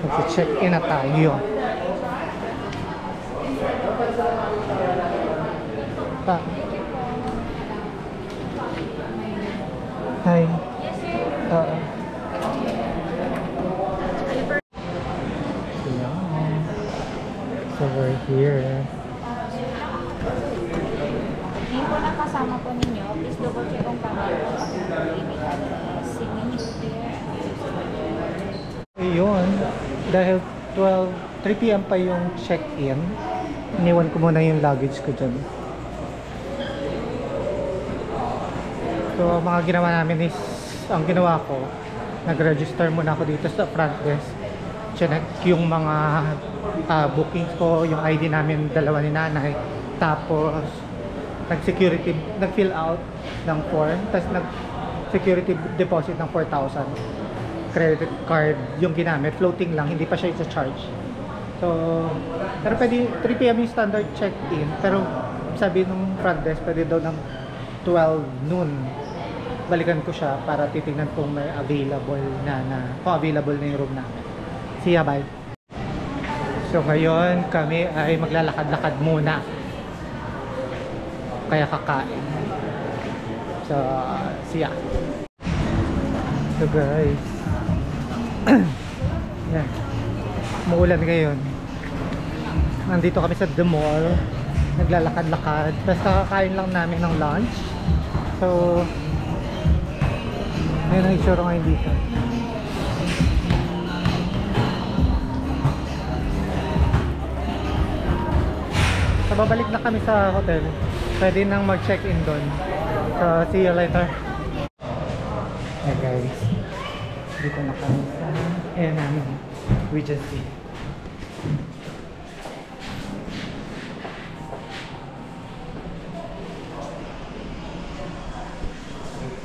Magsi-check-in na tayo. Hi. So we're here. Ngayon po na kasama po ninyo, please double check kung tama po ang email address, signature there. Ayun, dahil 3 PM pa yung check-in, iniwan ko muna yung luggage ko dyan. So mga ginawa namin is, ang ginawa ko, nag-register muna ako dito sa front desk. Check yung mga bookings ko, yung ID namin, dalawa ni nanay. Tapos nag-security, nag-fill out ng form, tapos nag-security deposit ng 4,000. Credit card yung ginamit, floating lang, hindi pa siya i-charge. So, pero pwede, 3 PM yung standard check-in, pero sabi nung front desk, pwede daw ng 12 noon. Balikan ko siya para titingnan kung may available kung available na yung room namin. See ya, bye! So ngayon kami ay maglalakad-lakad muna, kaya kakain. So see ya. So guys, yan, umuulan ngayon. Nandito kami sa The Mall, naglalakad-lakad, tapos kakakain lang namin ng lunch. So ayun ang itsura ngayon dito. So babalik na kami sa hotel. Pwede nang mag-check-in doon. So see you later. Hey guys, dito na kami sa Regency.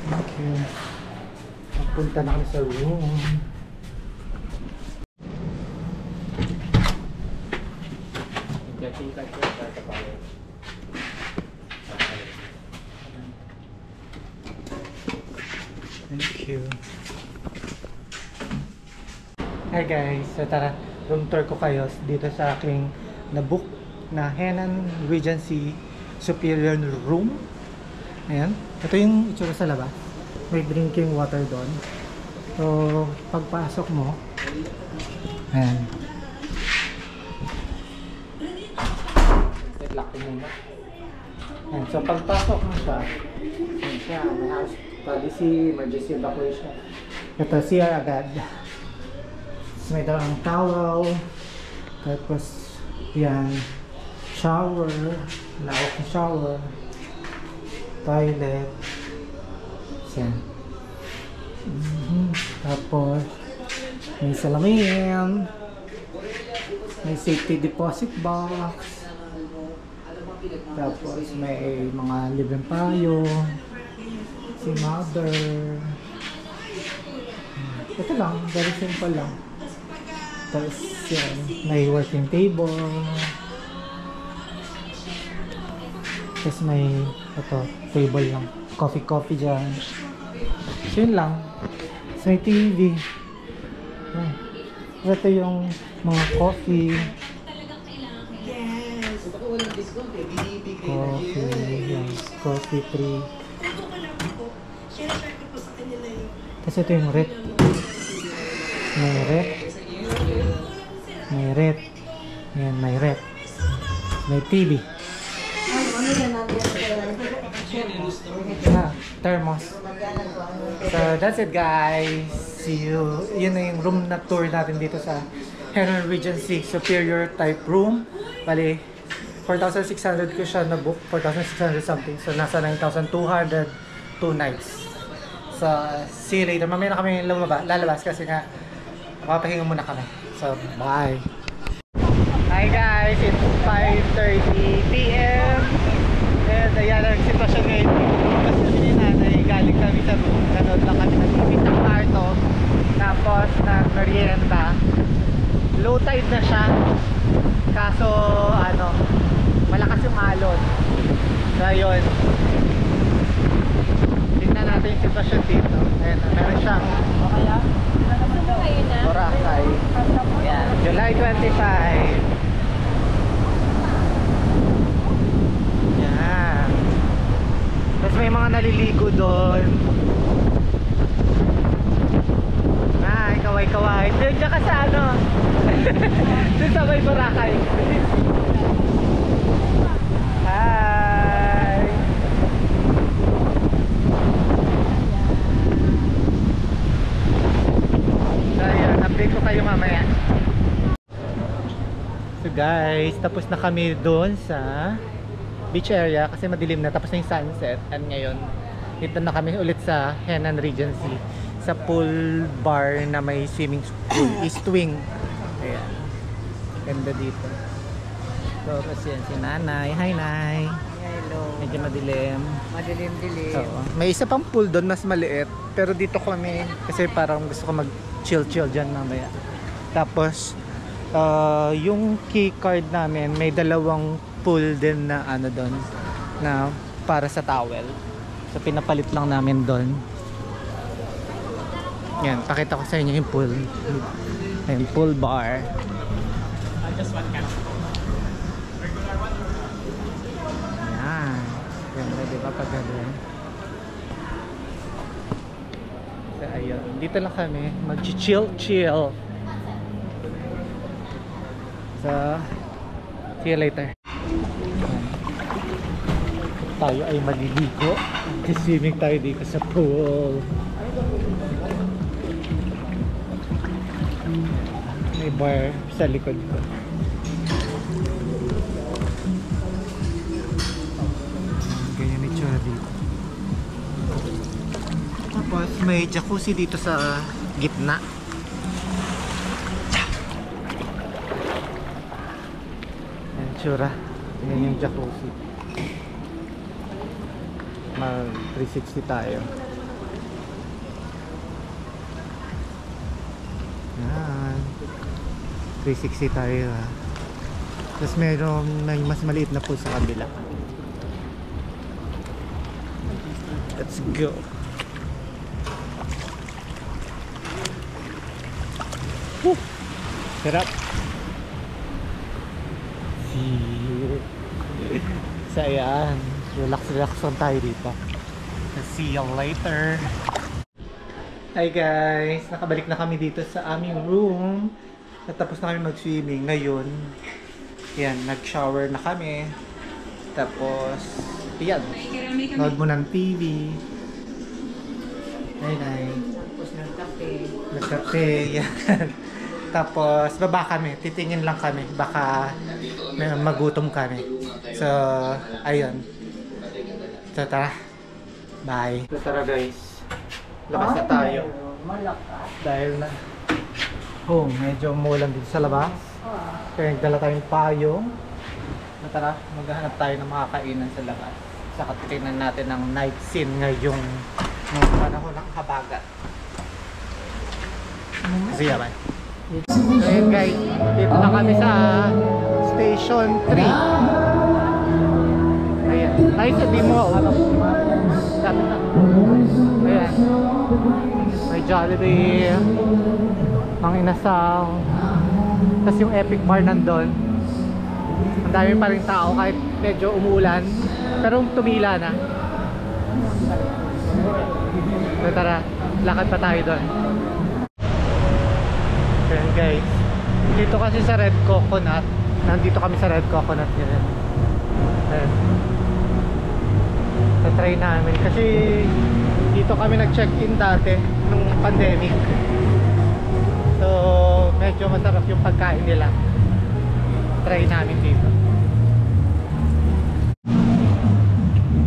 Thank you. Punta na kami sa room. Thank you. Hi guys, so tara, room tour ko kayo dito sa aking nabook na Henan Regency Superior Room. Ayan, ito yung itsura sa labas. May drinking water doon. So pagpasok mo, ayan, lock ko muna. Ayan, so pagpasok mo siya, ayan siya, may house policy, emergency evacuation. Ito CR agad. May dalang towel, tapos yan, shower, lawak na shower, toilet, yan. Tapos may salamin, may safety deposit box, tapos may mga libreng payo, si mother. Ito lang, very simple lang. Tapos yan, may working table, tapos may ito, table lang, coffee dyan. So yun lang. So may TV. Yan. Ito yung mga coffee. Yan, coffee free. Tapos ito yung rep. May rep. May rep. Yan, may rep. May TV. Thermos. So that's it guys. See you. Yun na yung room na tour natin dito sa Henan Regency Superior type room. Bali 4,600 ko siya na book, 4,600 something. So nasa 9,200 2 nights. So see you later. Mamaya na kami lalabas kasi nga mapapahinga muna kami. So bye. Hi guys, it's 5:30 PM. And ayan ang sitwasyon ngayon. Tapos kami ni nanay, galing kami sa room. Nanood lang kami ng TV sa kwarto. Tapos nag-merienda. Low tide na siya. Kaso ano, malakas yung alon. So ayun, tingnan natin yung sitwasyon dito. Ayan, meron siyang July 25. Yan. Tapos may mga naliligo doon. Ay, kaway-kaway. Doon ka sa ano? Doon sa may Boracay. Hi! So ayun, update ko kayo mamaya. So guys, tapos na kami doon sa beach area kasi madilim na, tapos na yung sunset. And ngayon, dito na kami ulit sa Henan Regency, sa pool bar na may swimming pool, East Wing. Ayan, ganda dito. So, kasi yan si Nanay. Hi Nay! Hello. Medyo madilim. Madilim-dilim. So, may isa pang pool doon, mas maliit. Pero dito kami, kasi parang gusto ko mag-chill-chill dyan mamaya. Tapos, yung key card namin, may dalawang pool din na ano doon, na para sa towel. So, pinapalit lang namin doon. Yan, pakita ko sa inyo yung pool. Ayan, pool bar. Just one can. Yan. Ganda, diba? Pag gano'n. So, ayun. Dito lang kami. Mag-chill-chill. So, see you later. Yan. Tayo ay maliligo. Swimming tayo dito sa pool. May bar sa likod ko. Ganyan yung itsura dito. Tapos may jacuzzi dito sa gitna. Yan itsura. Yan yung jacuzzi. Mag 360 tayo. Yan. 360 tayo ha. Tapos meron may mas maliit na pool sa kabila. Let's go. Woo! Sarap. So ayan, relax lang tayo dito. See you later. Hi guys, nakabalik na kami dito sa aming room. Natapos na kami mag-swimming. Ngayon, yan, nag-shower na kami. Tapos, yan, nood mo ng TV. Nay. Tapos nagkape. Nagkape, yan. Tapos, baba kami. Titingin lang kami. Baka magutom kami. So, ayun. So, tara. Bye. So, tara guys. Labas na tayo. Malakas. Dahil na medyo umulan dito sa labas. Kaya nagdala tayong payong. So, tara, maghahanap tayo ng mga kainan sa labas. Saka tingnan natin ang night scene ngayong panahon ng habagat. Kasi yaman. So yun guys, dito na kami sa Station 3. Ayan, nice at Mall. Dami na. Ayan. May Jollibee, ang inasal. Tapos yung Epic Bar nandun. Ang dami pa rin tao kahit medyo umuulan. Pero tumila na. So tara, lakad pa tayo doon. Ayan guys. Dito kasi sa Red Coconut. Nandito kami sa Red Coconut ngayon. Ayan. Try namin kasi dito kami nag-check-in dati nung pandemic. So medyo masarap yung pagkain nila. Try namin dito.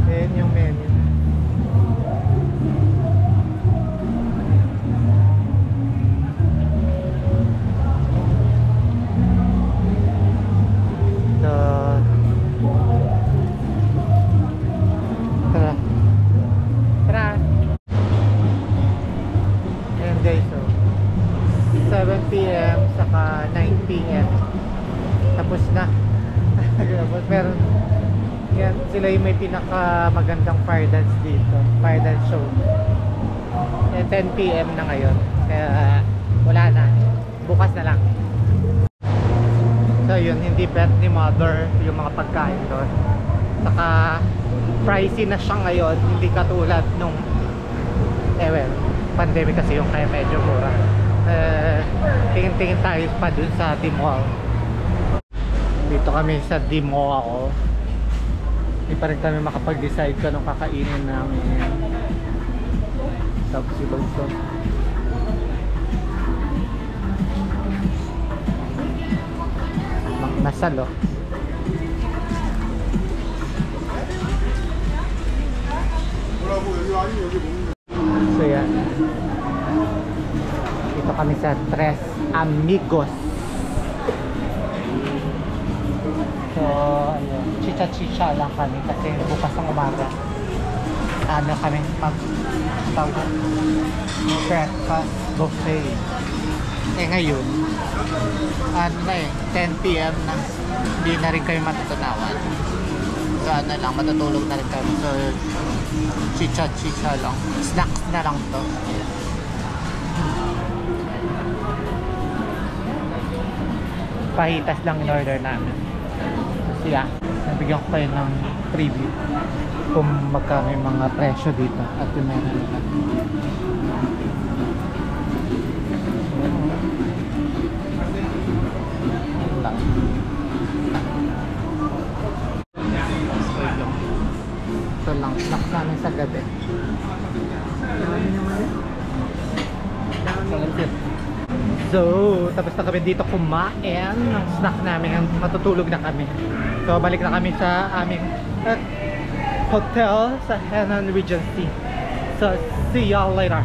Ayan yung menu. So tara. Ayan guys, so 7 PM saka 9 PM tapos na. Tapos meron yan, sila yung may pinaka magandang fire dance dito, fire dance show. 10 PM na ngayon, kaya wala na, bukas na lang. So yun, hindi bet ni mother yung mga pagkain doon. Saka pricey na siya ngayon, hindi katulad nung well, pandemic kasi yung kaya medyo mura. Tingin-tingin tayo pa dun sa D-Mall. Dito kami sa D-Mall. Hindi pa rin kami makapag-decide kung anong kakainin namin. Tapos si Bonso. Nasal oh. So yan. Dito kami sa Tres Amigos. So ayun, chicha-chicha lang kami kasi bukas ng umaga. Ano kami tawag breakfast buffet. Ngayon ano na 10 PM na, hindi na rin kayo matutunawan. So ano lang, matutulog na rin kami. So chicha-chicha lang, snacks na lang to. Pahitas lang in order namin. So yeah, nabigyan ko kayo ng preview kung magkano yung mga presyo dito at yung meron nila. Ito lang, snacks namin sa gabi. So, tapos na kami dito kumain ng snack namin, matutulog na kami. So, balik na kami sa aming hotel sa Henan Regency. So, see y'all later.